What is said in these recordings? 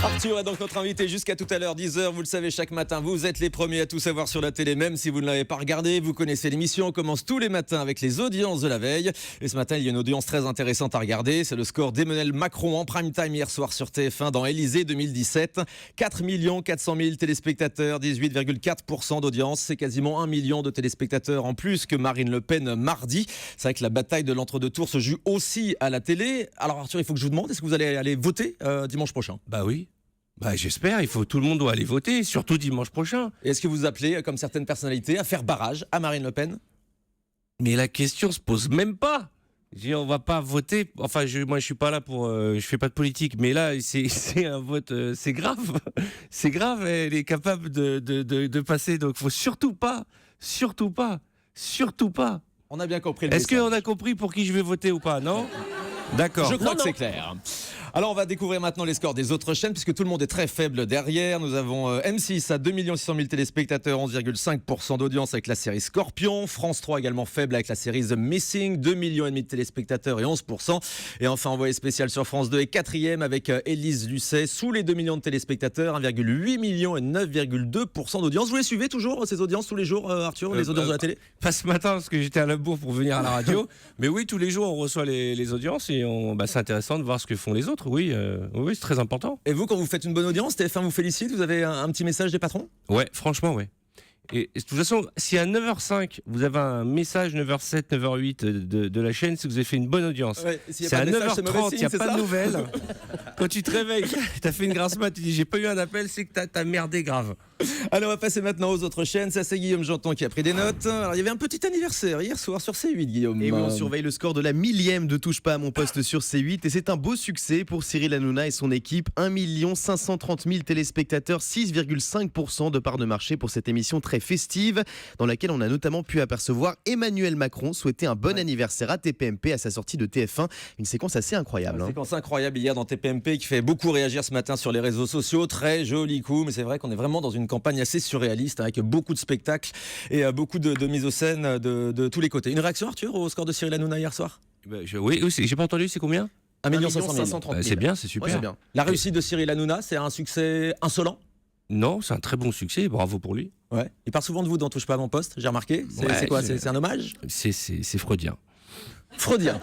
Arthur est donc notre invité jusqu'à tout à l'heure, 10h. Vous le savez, chaque matin, vous êtes les premiers à tout savoir sur la télé, même si vous ne l'avez pas regardé. Vous connaissez l'émission, on commence tous les matins avec les audiences de la veille. Et ce matin, il y a une audience très intéressante à regarder. C'est le score d'Emmanuel Macron en prime time hier soir sur TF1 dans Élysée 2017. 4 400 000 téléspectateurs, 18,4% d'audience. C'est quasiment 1 million de téléspectateurs en plus que Marine Le Pen mardi. C'est vrai que la bataille de l'entre-deux-tours se joue aussi à la télé. Alors Arthur, il faut que je vous demande, est-ce que vous allez aller voter dimanche prochain ? Bah oui. Bah j'espère, tout le monde doit aller voter, surtout dimanche prochain. Et est-ce que vous appelez, comme certaines personnalités, à faire barrage à Marine Le Pen ? Mais la question se pose même pas. On va pas voter. Enfin, moi je suis pas là pour. Je fais pas de politique, mais là c'est un vote. C'est grave. C'est grave. Elle est capable de passer. Donc faut surtout pas. On a bien compris le Est-ce message. qu'on a compris pour qui je vais voter ou pas? Non. D'accord. Je crois que c'est clair. Alors on va découvrir maintenant les scores des autres chaînes puisque tout le monde est très faible derrière. Nous avons M6 à 2 600 000 téléspectateurs, 11,5% d'audience avec la série Scorpion. France 3 également faible avec la série The Missing, 2,5 millions de téléspectateurs et 11%. Et enfin envoyé spécial sur France 2 est 4e avec Élise Lucet sous les 2 millions de téléspectateurs, 1,8 million et 9,2% d'audience. Vous les suivez toujours ces audiences tous les jours Arthur, les audiences de la télé? Pas ce matin parce que j'étais à la bourre pour venir à la radio. Mais oui, tous les jours on reçoit les audiences et c'est intéressant de voir ce que font les autres. Oui, c'est très important. Et vous, quand vous faites une bonne audience, TF1 vous félicite, vous avez un petit message des patrons? Ouais, franchement, ouais. Et de toute façon, si à 9h05, vous avez un message 9h07, 9h08 de la chaîne, c'est que vous avez fait une bonne audience. Ouais, c'est à 9h30, il n'y a pas de nouvelles. Quand tu te réveilles, tu as fait une grasse mat, tu dis j'ai pas eu un appel, c'est que t'as merdé grave. Allez, on va passer maintenant aux autres chaînes. Ça, c'est Guillaume Janton qui a pris des notes. Alors, il y avait un petit anniversaire hier soir sur C8, Guillaume. Et oui, on surveille le score de la millième de Touche pas à mon poste sur C8. Et c'est un beau succès pour Cyril Hanouna et son équipe. 1 530 000 téléspectateurs, 6,5% de part de marché pour cette émission très festive, dans laquelle on a notamment pu apercevoir Emmanuel Macron souhaiter un bon anniversaire à TPMP à sa sortie de TF1. Une séquence assez incroyable. Une séquence incroyable hier dans TPMP qui fait beaucoup réagir ce matin sur les réseaux sociaux. Très joli coup, mais c'est vrai qu'on est vraiment dans une campagne assez surréaliste avec beaucoup de spectacles et beaucoup de mise en scène de tous les côtés. Une réaction, Arthur, au score de Cyril Hanouna hier soir? Oui, j'ai pas entendu, c'est combien? 1 500 000. C'est bien, c'est super. Ouais, c'est bien. La réussite de Cyril Hanouna, c'est un succès insolent? Non, c'est un très bon succès, bravo pour lui. Ouais. Il parle souvent de vous dans Touche pas à mon poste, j'ai remarqué. C'est quoi? C'est un hommage? C'est freudien. Freudien.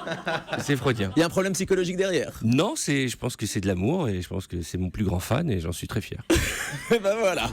C'est freudien. Il y a un problème psychologique derrière? Non, je pense que c'est de l'amour et je pense que c'est mon plus grand fan et j'en suis très fier. Ben voilà.